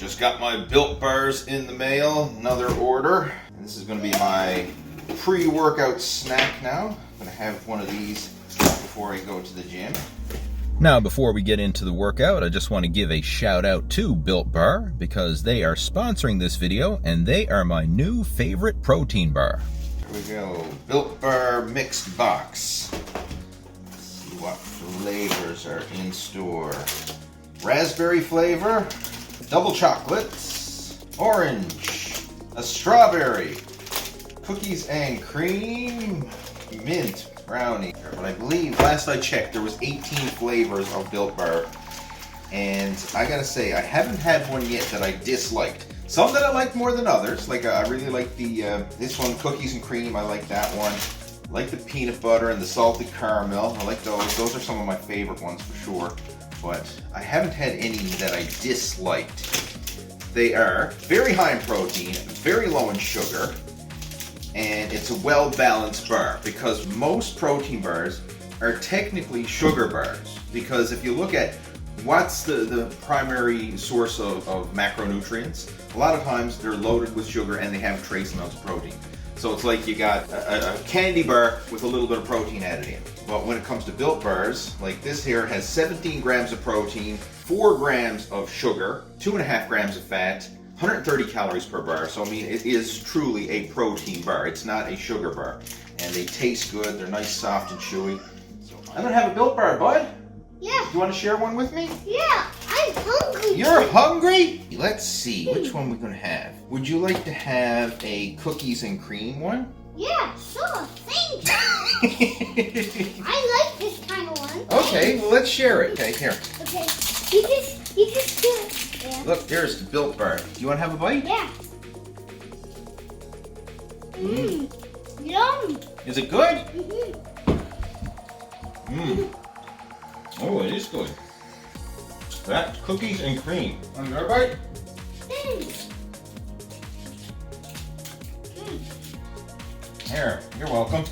just got my Built Bars in the mail, another order. This is going to be my pre-workout snack now. I'm going to have one of these before I go to the gym. Now, before we get into the workout, I just want to give a shout out to Built Bar because they are sponsoring this video and they are my new favorite protein bar. Here we go, Built Bar mixed box. Let's see what flavors are in store. Raspberry flavor, double chocolates, orange, a strawberry, cookies and cream, mint, brownie. But I believe, last I checked, there was 18 flavors of Built Bar. And I gotta say, I haven't had one yet that I disliked. Some that I like more than others. Like I really like this one, cookies and cream. I like that one. I like the peanut butter and the salted caramel. I like those. Those are some of my favorite ones for sure. But I haven't had any that I disliked. They are very high in protein, very low in sugar, and it's a well-balanced bar because most protein bars are technically sugar bars. Because if you look at what's the primary source of macronutrients, a lot of times they're loaded with sugar and they have trace amounts of protein. So it's like you got a candy bar with a little bit of protein added in. But when it comes to Built Bars, like this here has 17 grams of protein, 4 grams of sugar, 2.5 grams of fat, 130 calories per bar. So I mean, it is truly a protein bar. It's not a sugar bar. And they taste good. They're nice, soft, and chewy. So I'm gonna have a Built Bar, bud. Yeah. You want to share one with me? Yeah, I'm hungry. You're hungry? Let's see, which one we're gonna have. Would you like to have a cookies and cream one? Yeah, sure. Thank you. I like this kind of one. Okay, well let's share it. Okay, here. Okay. You just do it. Yeah. Look, there's the Built Bar. Do you want to have a bite? Yeah. Yum. Is it good? Mm-hmm. Oh, it is good. That's cookies and cream. Want another bite? Here, you're welcome.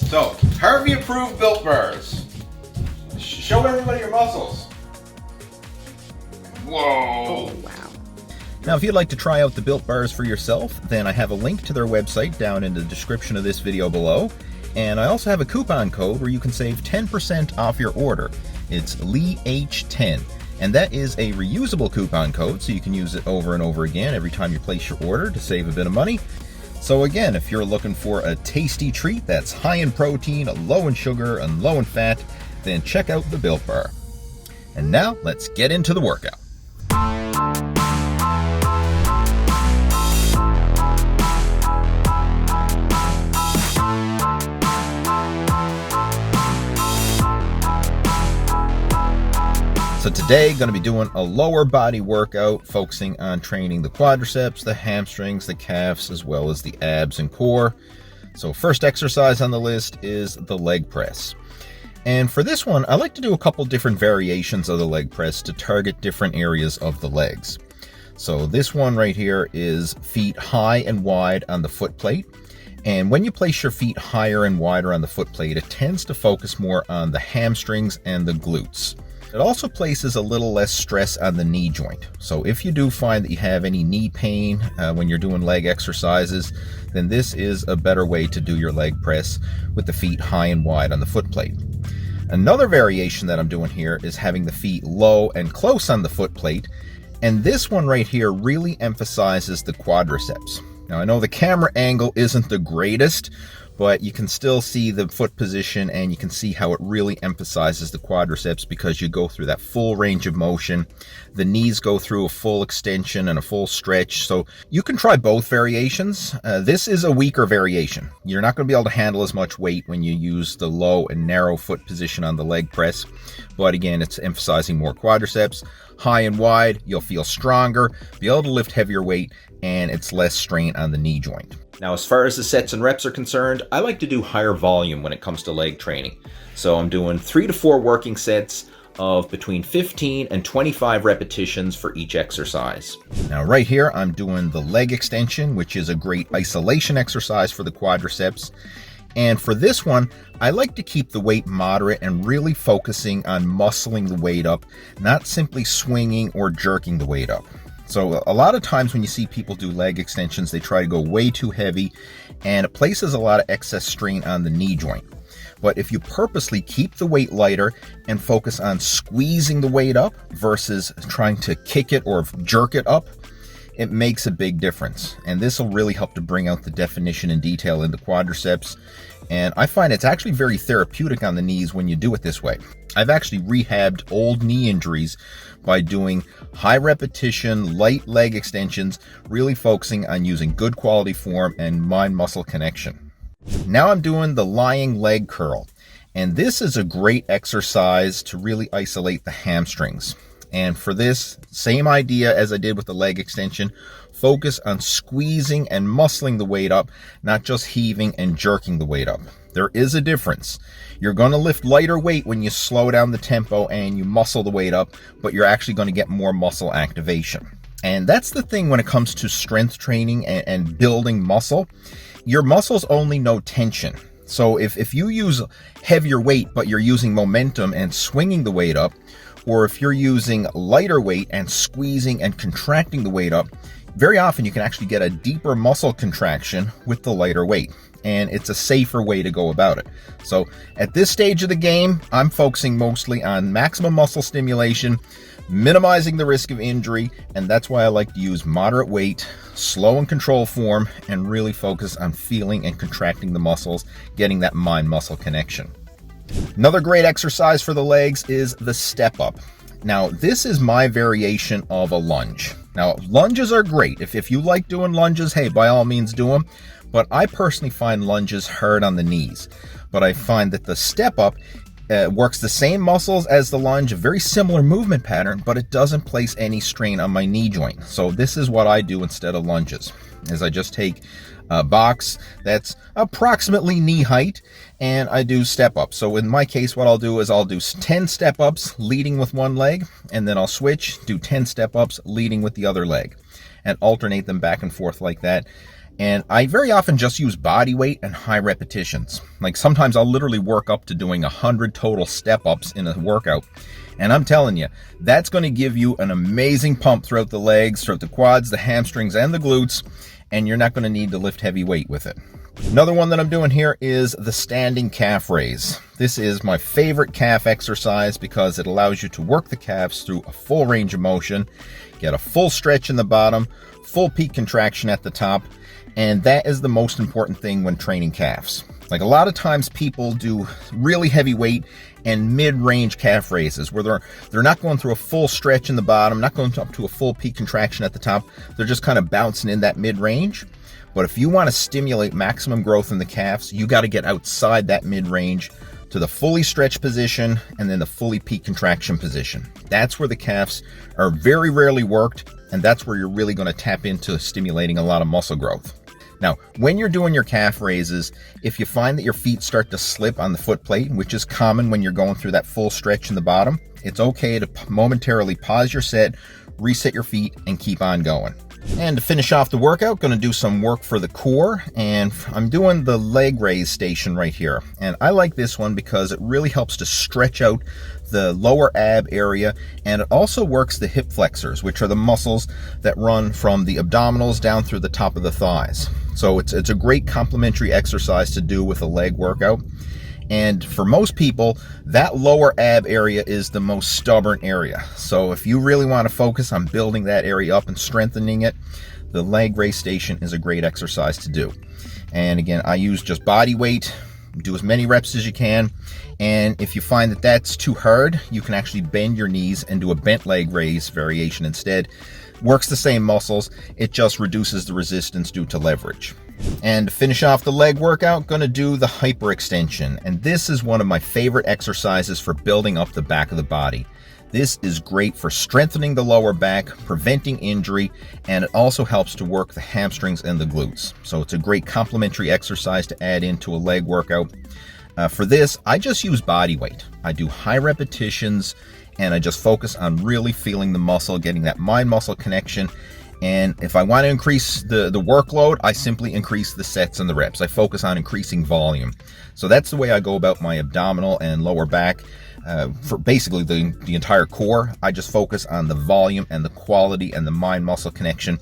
So, Harvey approved Built Bars. Show everybody your muscles. Whoa. Oh, wow. Now, if you'd like to try out the Built Bars for yourself, then I have a link to their website down in the description of this video below. And I also have a coupon code where you can save 10% off your order. It's LEEH10. And that is a reusable coupon code, so you can use it over and over again every time you place your order to save a bit of money. So again, if you're looking for a tasty treat that's high in protein, low in sugar, and low in fat, then check out the Built Bar. And now, let's get into the workout. So today, going to be doing a lower body workout, focusing on training the quadriceps, the hamstrings, the calves, as well as the abs and core. So first exercise on the list is the leg press. And for this one, I like to do a couple different variations of the leg press to target different areas of the legs. So this one right here is feet high and wide on the foot plate. And when you place your feet higher and wider on the foot plate, it tends to focus more on the hamstrings and the glutes. It also places a little less stress on the knee joint. So if you do find that you have any knee pain when you're doing leg exercises, then this is a better way to do your leg press with the feet high and wide on the foot plate. Another variation that I'm doing here is having the feet low and close on the foot plate. And this one right here really emphasizes the quadriceps. Now I know the camera angle isn't the greatest, but you can still see the foot position and you can see how it really emphasizes the quadriceps because you go through that full range of motion. The knees go through a full extension and a full stretch. So you can try both variations. This is a weaker variation. You're not going to be able to handle as much weight when you use the low and narrow foot position on the leg press. But again, it's emphasizing more quadriceps. High and wide, you'll feel stronger, be able to lift heavier weight, and it's less strain on the knee joint. Now, as far as the sets and reps are concerned, I like to do higher volume when it comes to leg training. So I'm doing 3 to 4 working sets of between 15 and 25 repetitions for each exercise. Now right here, I'm doing the leg extension, which is a great isolation exercise for the quadriceps. And for this one, I like to keep the weight moderate and really focusing on muscling the weight up, not simply swinging or jerking the weight up. So a lot of times when you see people do leg extensions, they try to go way too heavy, and it places a lot of excess strain on the knee joint. But if you purposely keep the weight lighter and focus on squeezing the weight up versus trying to kick it or jerk it up, it makes a big difference. And this will really help to bring out the definition and detail in the quadriceps. And I find it's actually very therapeutic on the knees when you do it this way. I've actually rehabbed old knee injuries by doing high repetition, light leg extensions, really focusing on using good quality form and mind-muscle connection. Now I'm doing the lying leg curl, and this is a great exercise to really isolate the hamstrings. And for this, same idea as I did with the leg extension, focus on squeezing and muscling the weight up, not just heaving and jerking the weight up. There is a difference. You're going to lift lighter weight when you slow down the tempo and you muscle the weight up, but you're actually going to get more muscle activation. And that's the thing when it comes to strength training and building muscle. Your muscles only know tension. So if you use heavier weight, but you're using momentum and swinging the weight up, or if you're using lighter weight and squeezing and contracting the weight up, very often you can actually get a deeper muscle contraction with the lighter weight. And it's a safer way to go about it. So at this stage of the game, I'm focusing mostly on maximum muscle stimulation, minimizing the risk of injury, and that's why I like to use moderate weight, slow and control form, and really focus on feeling and contracting the muscles, getting that mind-muscle connection. Another great exercise for the legs is the step up. Now, this is my variation of a lunge. Now, lunges are great. If you like doing lunges, hey, by all means do them. But I personally find lunges hard on the knees. But I find that the step up works the same muscles as the lunge, a very similar movement pattern, but it doesn't place any strain on my knee joint. So this is what I do instead of lunges, is I just take a box that's approximately knee height and I do step ups. So in my case, what I'll do is I'll do 10 step ups leading with one leg, and then I'll switch, do 10 step ups leading with the other leg, and alternate them back and forth like that. And I very often just use body weight and high repetitions. Like sometimes I'll literally work up to doing 100 total step-ups in a workout. And I'm telling you, that's going to give you an amazing pump throughout the legs, throughout the quads, the hamstrings, and the glutes. And you're not going to need to lift heavy weight with it. Another one that I'm doing here is the standing calf raise. This is my favorite calf exercise because it allows you to work the calves through a full range of motion, get a full stretch in the bottom, full peak contraction at the top. And that is the most important thing when training calves. Like a lot of times people do really heavy weight and mid-range calf raises where they're not going through a full stretch in the bottom, not going up to a full peak contraction at the top. They're just kind of bouncing in that mid-range. But if you want to stimulate maximum growth in the calves, you got to get outside that mid-range to the fully stretched position and then the fully peak contraction position. That's where the calves are very rarely worked, and that's where you're really going to tap into stimulating a lot of muscle growth. Now, when you're doing your calf raises, if you find that your feet start to slip on the foot plate, which is common when you're going through that full stretch in the bottom, it's okay to momentarily pause your set, reset your feet, and keep on going. And to finish off the workout, going to do some work for the core, and I'm doing the leg raise station right here. And I like this one because it really helps to stretch out the lower ab area, and it also works the hip flexors, which are the muscles that run from the abdominals down through the top of the thighs. So it's a great complementary exercise to do with a leg workout. And for most people, that lower ab area is the most stubborn area. So if you really want to focus on building that area up and strengthening it, the leg raise station is a great exercise to do. And again, I use just body weight, do as many reps as you can. And if you find that that's too hard, you can actually bend your knees and do a bent leg raise variation instead. Works the same muscles, it just reduces the resistance due to leverage. And to finish off the leg workout, going to do the hyperextension. And this is one of my favorite exercises for building up the back of the body. This is great for strengthening the lower back, preventing injury, and it also helps to work the hamstrings and the glutes. So it's a great complementary exercise to add into a leg workout. For this, I just use body weight. I do high repetitions, and I just focus on really feeling the muscle, getting that mind-muscle connection. And if I want to increase the workload, I simply increase the sets and the reps. I focus on increasing volume. So that's the way I go about my abdominal and lower back. for basically the entire core. I just focus on the volume and the quality and the mind-muscle connection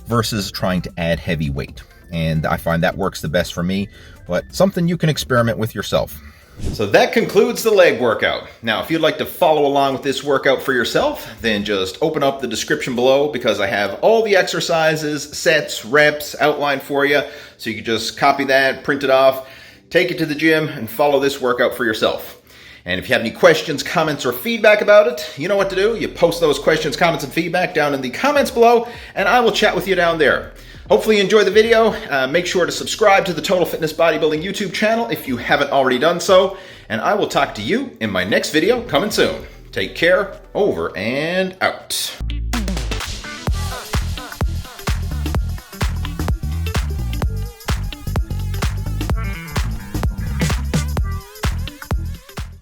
versus trying to add heavy weight. And I find that works the best for me, but something you can experiment with yourself. So that concludes the leg workout. Now, if you'd like to follow along with this workout for yourself, then just open up the description below, because I have all the exercises, sets, reps outlined for you. So you can just copy that, print it off, take it to the gym, and follow this workout for yourself. And if you have any questions, comments, or feedback about it, you know what to do. You post those questions, comments, and feedback down in the comments below, and I will chat with you down there. Hopefully you enjoyed the video. Make sure to subscribe to the Total Fitness Bodybuilding YouTube channel if you haven't already done so. And I will talk to you in my next video coming soon. Take care, over and out.